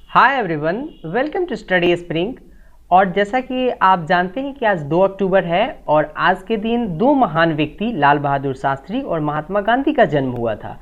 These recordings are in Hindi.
Hi everyone, welcome to study spring. और जैसा कि आप जानते हैं कि आज 2 अक्टूबर है और आज के दिन दो महान व्यक्ति लाल बहादुर शास्त्री और महात्मा गांधी का जन्म हुआ था।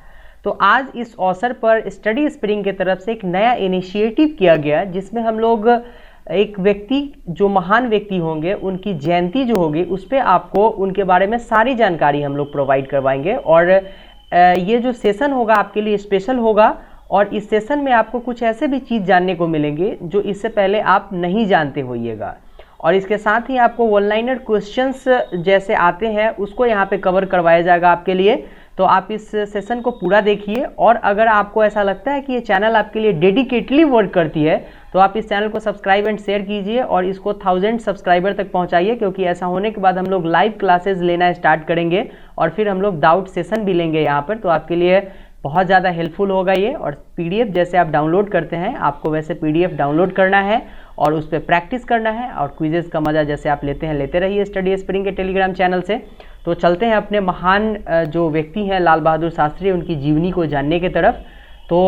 तो आज इस अवसर पर स्टडी स्प्रिंग की तरफ से एक नया इनिशिएटिव किया गया जिसमें हम लोग एक व्यक्ति जो महान व्यक्ति होंगे उनकी जयंती जो होगी उस पर आपको उनके बारे में सारी जानकारी हम लोग प्रोवाइड करवाएंगे। और ये जो सेशन होगा आपके लिए स्पेशल होगा और इस सेशन में आपको कुछ ऐसे भी चीज़ जानने को मिलेंगे जो इससे पहले आप नहीं जानते होइएगा। और इसके साथ ही आपको वन लाइनर क्वेश्चंस जैसे आते हैं उसको यहाँ पे कवर करवाया जाएगा आपके लिए। तो आप इस सेशन को पूरा देखिए और अगर आपको ऐसा लगता है कि ये चैनल आपके लिए डेडिकेटली वर्क करती है तो आप इस चैनल को सब्सक्राइब एंड शेयर कीजिए और इसको 1000 सब्सक्राइबर तक पहुंचाइए, क्योंकि ऐसा होने के बाद हम लोग लाइव क्लासेस लेना स्टार्ट करेंगे और फिर हम लोग डाउट सेशन भी लेंगे यहाँ पर। तो आपके लिए बहुत ज़्यादा हेल्पफुल होगा ये। और पीडीएफ जैसे आप डाउनलोड करते हैं आपको वैसे पीडीएफ डाउनलोड करना है और उस पर प्रैक्टिस करना है और क्विजेस का मज़ा जैसे आप लेते हैं लेते रहिए स्टडी स्प्रिंग के टेलीग्राम चैनल से। तो चलते हैं अपने महान जो व्यक्ति हैं लाल बहादुर शास्त्री उनकी जीवनी को जानने की तरफ। तो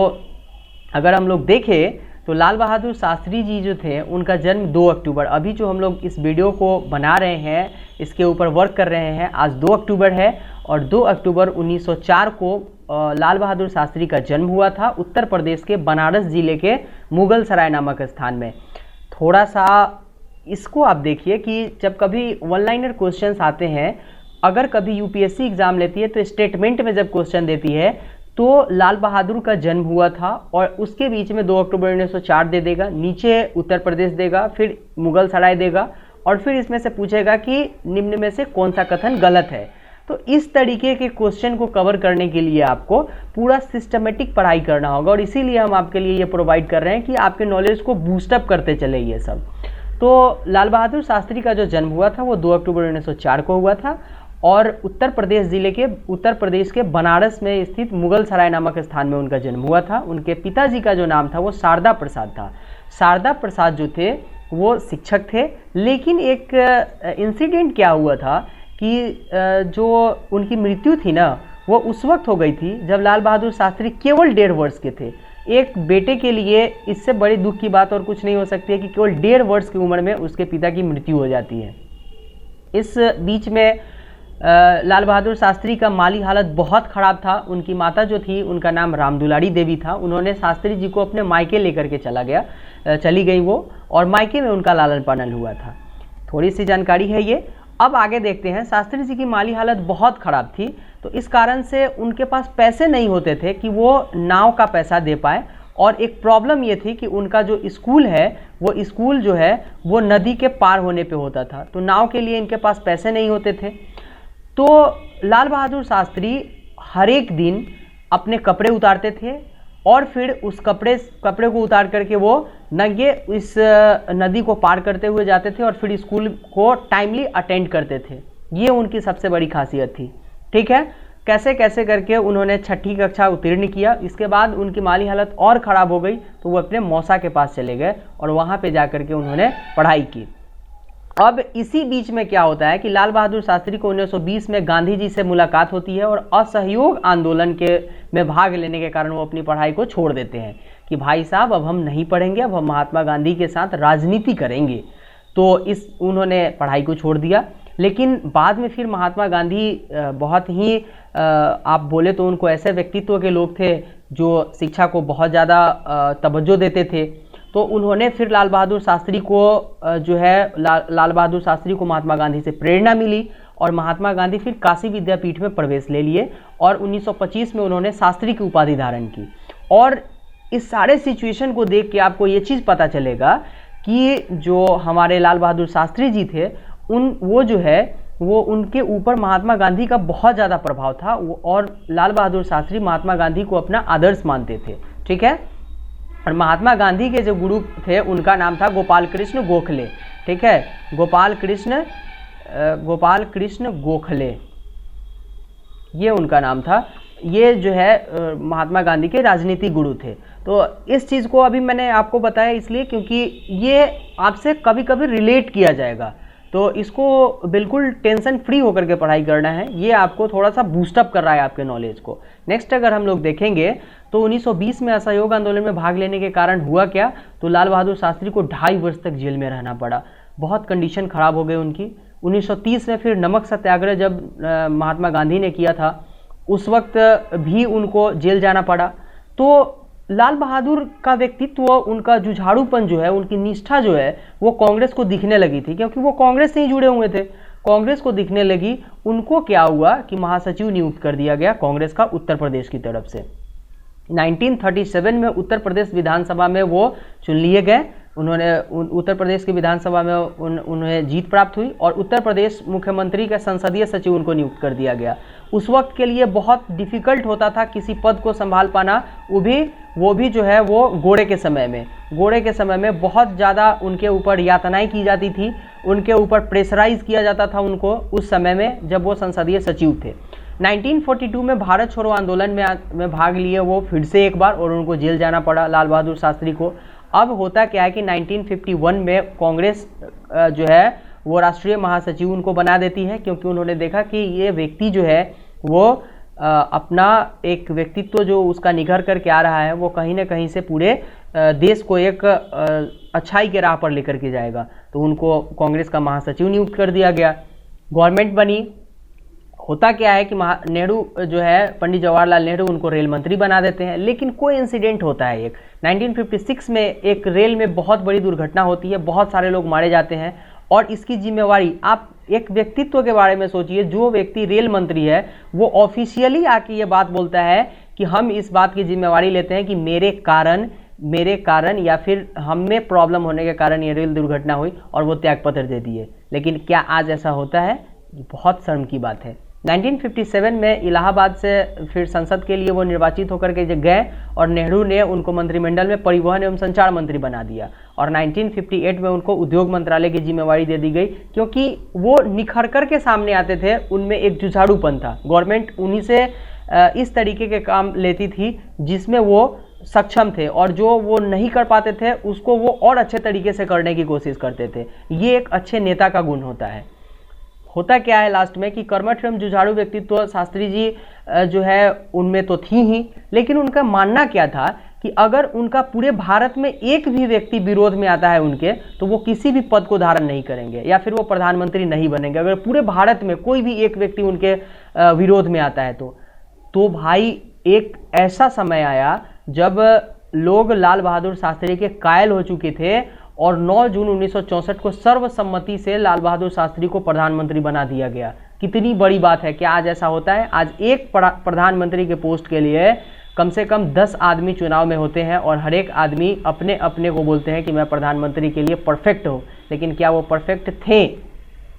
अगर हम लोग देखें तो लाल बहादुर शास्त्री जी जो थे उनका जन्म 2 अक्टूबर, अभी जो हम लोग इस वीडियो को बना रहे हैं इसके ऊपर वर्क कर रहे हैं, आज 2 अक्टूबर है और 2 अक्टूबर 1904 को लाल बहादुर शास्त्री का जन्म हुआ था उत्तर प्रदेश के बनारस जिले के मुगल सराय नामक स्थान में। थोड़ा सा इसको आप देखिए कि जब कभी वन लाइनर क्वेश्चंस आते हैं, अगर कभी यूपीएससी एग्जाम लेती है तो स्टेटमेंट में जब क्वेश्चन देती है तो लाल बहादुर का जन्म हुआ था और उसके बीच में 2 अक्टूबर 1904 दे देगा, नीचे उत्तर प्रदेश देगा, फिर मुगल सराय देगा और फिर इसमें से पूछेगा कि निम्न में से कौन सा कथन गलत है। तो इस तरीके के क्वेश्चन को कवर करने के लिए आपको पूरा सिस्टमेटिक पढ़ाई करना होगा और इसीलिए हम आपके लिए ये प्रोवाइड कर रहे हैं कि आपके नॉलेज को बूस्टअप करते चले ये सब। तो लाल बहादुर शास्त्री का जो जन्म हुआ था वो 2 अक्टूबर 1904 को हुआ था और उत्तर प्रदेश के बनारस में स्थित मुगल सराय नामक स्थान में उनका जन्म हुआ था। उनके पिताजी का जो नाम था वो शारदा प्रसाद था। शारदा प्रसाद जो थे वो शिक्षक थे, लेकिन एक इंसिडेंट क्या हुआ था कि जो उनकी मृत्यु थी ना वो उस वक्त हो गई थी जब लाल बहादुर शास्त्री केवल 1.5 वर्ष के थे। एक बेटे के लिए इससे बड़ी दुख की बात और कुछ नहीं हो सकती है कि केवल 1.5 वर्ष की उम्र में उसके पिता की मृत्यु हो जाती है। इस बीच में लाल बहादुर शास्त्री का माली हालत बहुत ख़राब था। उनकी माता जो थी उनका नाम रामदुलारी देवी था। उन्होंने शास्त्री जी को अपने मायके लेकर के चली गई वो, और मायके में उनका लालन पालन हुआ था। थोड़ी सी जानकारी है ये। अब आगे देखते हैं। शास्त्री जी की माली हालत बहुत ख़राब थी तो इस कारण से उनके पास पैसे नहीं होते थे कि वो नाव का पैसा दे पाए, और एक प्रॉब्लम ये थी कि उनका जो स्कूल है वो स्कूल जो है वो नदी के पार होने पे होता था, तो नाव के लिए इनके पास पैसे नहीं होते थे। तो लाल बहादुर शास्त्री हर एक दिन अपने कपड़े उतारते थे और फिर उस कपड़े को उतार करके वो नंगे इस नदी को पार करते हुए जाते थे और फिर स्कूल को टाइमली अटेंड करते थे। ये उनकी सबसे बड़ी खासियत थी। ठीक है, कैसे कैसे करके उन्होंने 6ठी कक्षा उत्तीर्ण किया। इसके बाद उनकी माली हालत और ख़राब हो गई तो वो अपने मौसा के पास चले गए और वहाँ पे जा करके उन्होंने पढ़ाई की। अब इसी बीच में क्या होता है कि लाल बहादुर शास्त्री को 1920 में गांधी जी से मुलाकात होती है और असहयोग आंदोलन में भाग लेने के कारण वो अपनी पढ़ाई को छोड़ देते हैं कि भाई साहब अब हम नहीं पढ़ेंगे, अब हम महात्मा गांधी के साथ राजनीति करेंगे। तो उन्होंने पढ़ाई को छोड़ दिया। लेकिन बाद में फिर महात्मा गांधी बहुत ही आप बोले तो उनको ऐसे व्यक्तित्व के लोग थे जो शिक्षा को बहुत ज़्यादा तवज्जो देते थे। तो उन्होंने फिर लाल बहादुर शास्त्री को लाल बहादुर शास्त्री को महात्मा गांधी से प्रेरणा मिली और महात्मा गांधी फिर काशी विद्यापीठ में प्रवेश ले लिए और 1925 में उन्होंने शास्त्री की उपाधि धारण की। और इस सारे सिचुएशन को देख के आपको ये चीज़ पता चलेगा कि जो हमारे लाल बहादुर शास्त्री जी थे वो उनके ऊपर महात्मा गांधी का बहुत ज़्यादा प्रभाव था और लाल बहादुर शास्त्री महात्मा गांधी को अपना आदर्श मानते थे। ठीक है, और महात्मा गांधी के जो गुरु थे उनका नाम था गोपाल कृष्ण गोखले। ठीक है, गोपाल कृष्ण गोखले ये उनका नाम था। ये जो है महात्मा गांधी के राजनीतिक गुरु थे। तो इस चीज़ को अभी मैंने आपको बताया इसलिए क्योंकि ये आपसे कभी कभी रिलेट किया जाएगा। तो इसको बिल्कुल टेंशन फ्री होकर के पढ़ाई करना है, ये आपको थोड़ा सा बूस्टअप कर रहा है आपके नॉलेज को। नेक्स्ट अगर हम लोग देखेंगे तो 1920 में असहयोग आंदोलन में भाग लेने के कारण हुआ क्या, तो लाल बहादुर शास्त्री को 2.5 वर्ष तक जेल में रहना पड़ा, बहुत कंडीशन खराब हो गई उनकी। 1930 में फिर नमक सत्याग्रह जब महात्मा गांधी ने किया था उस वक्त भी उनको जेल जाना पड़ा। तो लाल बहादुर का व्यक्तित्व, उनका जुझारूपन जो है, उनकी निष्ठा जो है वो कांग्रेस को दिखने लगी थी, क्योंकि वो कांग्रेस से ही जुड़े हुए थे। कांग्रेस को दिखने लगी, उनको क्या हुआ कि महासचिव नियुक्त कर दिया गया कांग्रेस का उत्तर प्रदेश की तरफ से। 1937 में उत्तर प्रदेश विधानसभा में वो चुन लिए गए, उन्होंने उत्तर प्रदेश की विधानसभा में उन्हें जीत प्राप्त हुई और उत्तर प्रदेश मुख्यमंत्री का संसदीय सचिव उनको नियुक्त कर दिया गया। उस वक्त के लिए बहुत डिफ़िकल्ट होता था किसी पद को संभाल पाना, वो भी जो है वो गोरे के समय में बहुत ज़्यादा उनके ऊपर यातनाएं की जाती थी, उनके ऊपर प्रेशराइज किया जाता था उनको उस समय में जब वो संसदीय सचिव थे। 1942 में भारत छोड़ो आंदोलन में भाग लिए वो फिर से एक बार, और उनको जेल जाना पड़ा लाल बहादुर शास्त्री को। अब होता क्या है कि 1951 में कांग्रेस जो है वो राष्ट्रीय महासचिव उनको बना देती है, क्योंकि उन्होंने देखा कि ये व्यक्ति जो है वो अपना एक व्यक्तित्व जो उसका निखर करके आ रहा है वो कहीं ना कहीं से पूरे देश को एक अच्छाई के राह पर लेकर के जाएगा। तो उनको कांग्रेस का महासचिव नियुक्त कर दिया गया, गवर्नमेंट बनी। होता क्या है कि नेहरू जो है, पंडित जवाहरलाल नेहरू उनको रेल मंत्री बना देते हैं, लेकिन कोई इंसिडेंट होता है एक 1956 में एक रेल में बहुत बड़ी दुर्घटना होती है, बहुत सारे लोग मारे जाते हैं, और इसकी जिम्मेवारी, आप एक व्यक्तित्व के बारे में सोचिए, जो व्यक्ति रेल मंत्री है वो ऑफिशियली आके ये बात बोलता है कि हम इस बात की जिम्मेवारी लेते हैं कि मेरे कारण या फिर हम में प्रॉब्लम होने के कारण ये रेल दुर्घटना हुई, और वो त्यागपत्र दे दिए। लेकिन क्या आज ऐसा होता है? बहुत शर्म की बात है। 1957 में इलाहाबाद से फिर संसद के लिए वो निर्वाचित होकर के गए, और नेहरू ने उनको मंत्रिमंडल में परिवहन एवं संचार मंत्री बना दिया, और 1958 में उनको उद्योग मंत्रालय की जिम्मेवारी दे दी गई, क्योंकि वो निखर कर के सामने आते थे, उनमें एक जुझारूपन था। गवर्नमेंट उन्हीं से इस तरीके के काम लेती थी जिसमें वो सक्षम थे, और जो वो नहीं कर पाते थे उसको वो और अच्छे तरीके से करने की कोशिश करते थे। ये एक अच्छे नेता का गुण होता है। होता क्या है लास्ट में कि कर्मठ एवं जुझारू व्यक्तित्व शास्त्री जी जो है उनमें तो थी ही, लेकिन उनका मानना क्या था कि अगर उनका पूरे भारत में एक भी व्यक्ति विरोध में आता है उनके, तो वो किसी भी पद को धारण नहीं करेंगे या फिर वो प्रधानमंत्री नहीं बनेंगे। अगर पूरे भारत में कोई भी एक व्यक्ति उनके विरोध में आता है तो भाई एक ऐसा समय आया जब लोग लाल बहादुर शास्त्री के कायल हो चुके थे, और 9 जून 1964 को सर्वसम्मति से लाल बहादुर शास्त्री को प्रधानमंत्री बना दिया गया। कितनी बड़ी बात है। क्या आज ऐसा होता है? आज एक प्रधानमंत्री के पोस्ट के लिए कम से कम 10 आदमी चुनाव में होते हैं, और हर एक आदमी अपने अपने को बोलते हैं कि मैं प्रधानमंत्री के लिए परफेक्ट हूँ। लेकिन क्या वो परफेक्ट थे?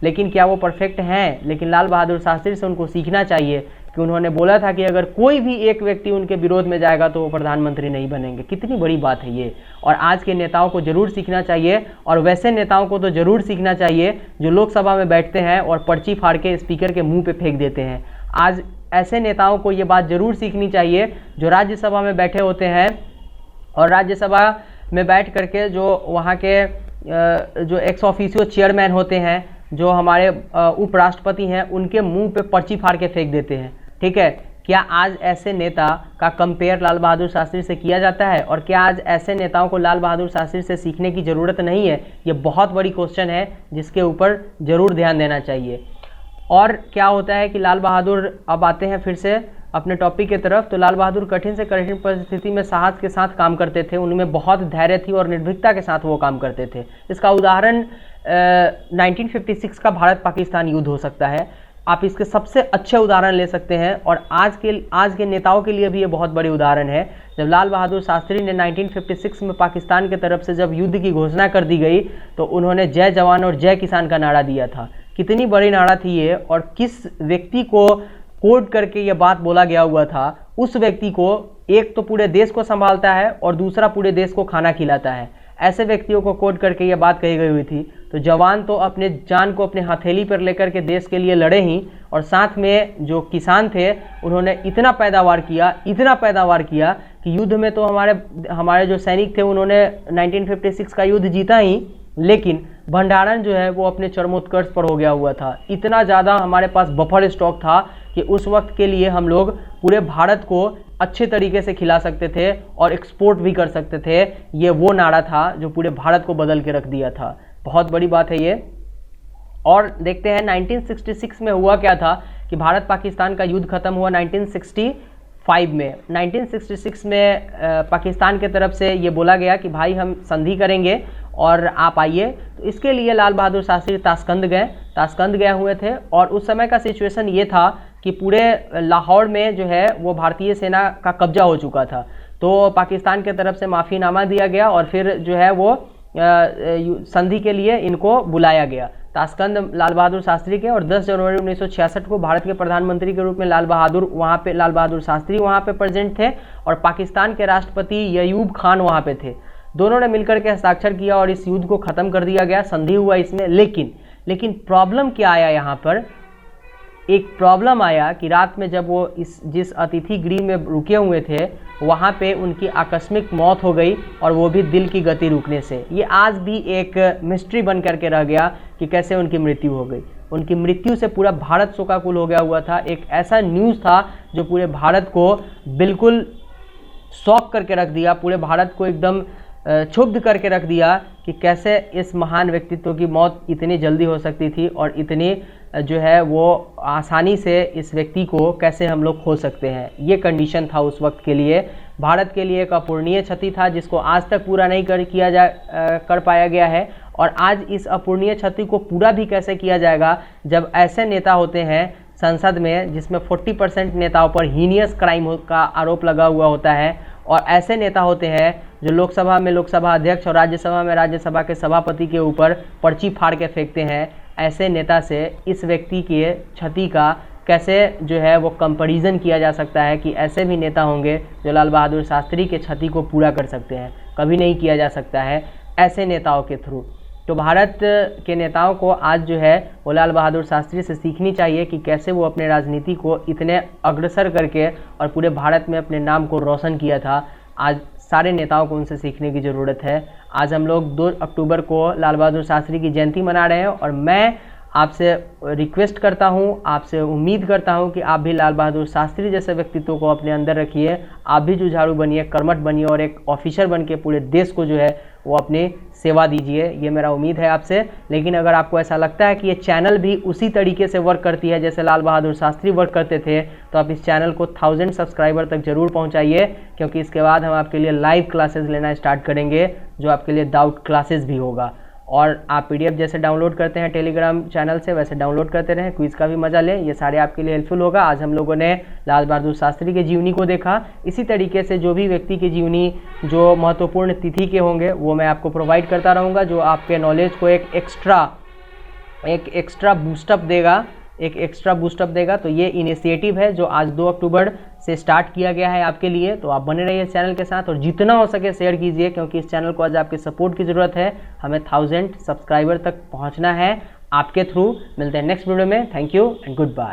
लेकिन क्या वो परफेक्ट हैं? लेकिन लाल बहादुर शास्त्री से उनको सीखना चाहिए कि उन्होंने बोला था कि अगर कोई भी एक व्यक्ति उनके विरोध में जाएगा तो वो प्रधानमंत्री नहीं बनेंगे। कितनी बड़ी बात है ये, और आज के नेताओं को जरूर सीखना चाहिए, और वैसे नेताओं को तो जरूर सीखना चाहिए जो लोकसभा में बैठते हैं और पर्ची फाड़ के स्पीकर के मुंह पे फेंक देते हैं। आज ऐसे नेताओं को ये बात जरूर सीखनी चाहिए जो राज्यसभा में बैठे होते हैं, और राज्यसभा में बैठ करके जो वहाँ के जो एक्स ऑफिशियो चेयरमैन होते हैं, जो हमारे उपराष्ट्रपति हैं, उनके मुंह पे पर्ची फाड़ के फेंक देते हैं। ठीक है, क्या आज ऐसे नेता का कंपेयर लाल बहादुर शास्त्री से किया जाता है? और क्या आज ऐसे नेताओं को लाल बहादुर शास्त्री से सीखने की ज़रूरत नहीं है? ये बहुत बड़ी क्वेश्चन है जिसके ऊपर ज़रूर ध्यान देना चाहिए। और क्या होता है कि लाल बहादुर, अब आते हैं फिर से अपने टॉपिक की तरफ, तो लाल बहादुर कठिन से कठिन परिस्थिति में साहस के साथ काम करते थे, उनमें बहुत धैर्य थी और निर्भीकता के साथ वो काम करते थे। इसका उदाहरण 1956 का भारत पाकिस्तान युद्ध हो सकता है। आप इसके सबसे अच्छे उदाहरण ले सकते हैं, और आज के नेताओं के लिए भी ये बहुत बड़े उदाहरण है। जब लाल बहादुर शास्त्री ने 1956 में पाकिस्तान की तरफ से जब युद्ध की घोषणा कर दी गई, तो उन्होंने जय जवान और जय किसान का नारा दिया था। कितनी बड़ी नारा थी ये, और किस व्यक्ति को कोड करके ये बात बोला गया हुआ था, उस व्यक्ति को एक तो पूरे देश को संभालता है और दूसरा पूरे देश को खाना खिलाता है। ऐसे व्यक्तियों को कोड करके ये बात कही गई हुई थी। तो जवान तो अपने जान को अपने हथेली पर लेकर के देश के लिए लड़े ही, और साथ में जो किसान थे उन्होंने इतना पैदावार किया कि युद्ध में तो हमारे जो सैनिक थे उन्होंने 1956 का युद्ध जीता ही, लेकिन भंडारण जो है वो अपने चरमोत्कर्ष पर हो गया हुआ था। इतना ज़्यादा हमारे पास बफर स्टॉक था कि उस वक्त के लिए हम लोग पूरे भारत को अच्छे तरीके से खिला सकते थे और एक्सपोर्ट भी कर सकते थे। ये वो नारा था जो पूरे भारत को बदल के रख दिया था। बहुत बड़ी बात है ये। और देखते हैं 1966 में हुआ क्या था कि भारत पाकिस्तान का युद्ध खत्म हुआ 1965 में। 1966 में पाकिस्तान के तरफ से ये बोला गया कि भाई हम संधि करेंगे और आप आइए। तो इसके लिए लाल बहादुर शास्त्री ताशकंद गए हुए थे। और उस समय का सिचुएशन ये था कि पूरे लाहौर में जो है वो भारतीय सेना का कब्जा हो चुका था। तो पाकिस्तान के तरफ से माफ़ीनामा दिया गया और फिर जो है वो संधि के लिए इनको बुलाया गया। ताशकंद लाल बहादुर शास्त्री के, और 10 जनवरी 1966 को भारत के प्रधानमंत्री के रूप में लाल बहादुर शास्त्री वहाँ पे प्रेजेंट थे और पाकिस्तान के राष्ट्रपति अयूब खान वहाँ पे थे। दोनों ने मिलकर के हस्ताक्षर किया और इस युद्ध को ख़त्म कर दिया गया, संधि हुआ इसमें। लेकिन प्रॉब्लम क्या आया यहाँ पर? एक प्रॉब्लम आया कि रात में जब वो जिस अतिथि गृह में रुके हुए थे वहाँ पे उनकी आकस्मिक मौत हो गई, और वो भी दिल की गति रुकने से। ये आज भी एक मिस्ट्री बन करके रह गया कि कैसे उनकी मृत्यु हो गई। उनकी मृत्यु से पूरा भारत शोकाकुल हो गया हुआ था। एक ऐसा न्यूज़ था जो पूरे भारत को बिल्कुल शॉक करके रख दिया, पूरे भारत को एकदम क्षुब्ध करके रख दिया कि कैसे इस महान व्यक्तित्व की मौत इतनी जल्दी हो सकती थी और इतनी जो है वो आसानी से इस व्यक्ति को कैसे हम लोग खो सकते हैं। ये कंडीशन था उस वक्त के लिए। भारत के लिए एक अपूर्णीय क्षति था जिसको आज तक पूरा नहीं कर पाया गया है। और आज इस अपूर्णीय क्षति को पूरा भी कैसे किया जाएगा जब ऐसे नेता होते हैं संसद में जिसमें 40% नेताओं पर हीनियस क्राइम का आरोप लगा हुआ होता है, और ऐसे नेता होते हैं जो लोकसभा में लोकसभा अध्यक्ष और राज्यसभा में राज्यसभा के सभापति के ऊपर पर्ची फाड़ के फेंकते हैं। ऐसे नेता से इस व्यक्ति के क्षति का कैसे जो है वो कंपैरिजन किया जा सकता है कि ऐसे भी नेता होंगे जो लाल बहादुर शास्त्री के क्षति को पूरा कर सकते हैं? कभी नहीं किया जा सकता है ऐसे नेताओं के थ्रू। तो भारत के नेताओं को आज जो है वो लाल बहादुर शास्त्री से सीखनी चाहिए कि कैसे वो अपने राजनीति को इतने अग्रसर करके और पूरे भारत में अपने नाम को रोशन किया था। आज सारे नेताओं को उनसे सीखने की ज़रूरत है। आज हम लोग 2 अक्टूबर को लाल बहादुर शास्त्री की जयंती मना रहे हैं, और मैं आपसे रिक्वेस्ट करता हूं, आपसे उम्मीद करता हूं कि आप भी लाल बहादुर शास्त्री जैसे व्यक्तित्व को अपने अंदर रखिए। आप भी जुझारू बनिए, कर्मठ बनिए और एक ऑफिसर बन के पूरे देश को जो है वो अपनी सेवा दीजिए। ये मेरा उम्मीद है आपसे। लेकिन अगर आपको ऐसा लगता है कि ये चैनल भी उसी तरीके से वर्क करती है जैसे लाल बहादुर शास्त्री वर्क करते थे, तो आप इस चैनल को 1000 सब्सक्राइबर तक जरूर पहुंचाइए, क्योंकि इसके बाद हम आपके लिए लाइव क्लासेस लेना स्टार्ट करेंगे जो आपके लिए डाउट क्लासेस भी होगा। और आप PDF जैसे डाउनलोड करते हैं टेलीग्राम चैनल से, वैसे डाउनलोड करते रहें, क्विज़ का भी मजा लें। ये सारे आपके लिए हेल्पफुल होगा। आज हम लोगों ने लाल बहादुर शास्त्री के जीवनी को देखा। इसी तरीके से जो भी व्यक्ति की जीवनी जो महत्वपूर्ण तिथि के होंगे वो मैं आपको प्रोवाइड करता रहूँगा, जो आपके नॉलेज को एक एक्स्ट्रा बूस्टअप देगा। तो ये इनिशिएटिव है जो आज 2 अक्टूबर से स्टार्ट किया गया है आपके लिए। तो आप बने रहिए इस चैनल के साथ और जितना हो सके शेयर कीजिए, क्योंकि इस चैनल को आज आपके सपोर्ट की ज़रूरत है। हमें 1000 सब्सक्राइबर तक पहुंचना है आपके थ्रू। मिलते हैं नेक्स्ट वीडियो में। Thank you and good bye.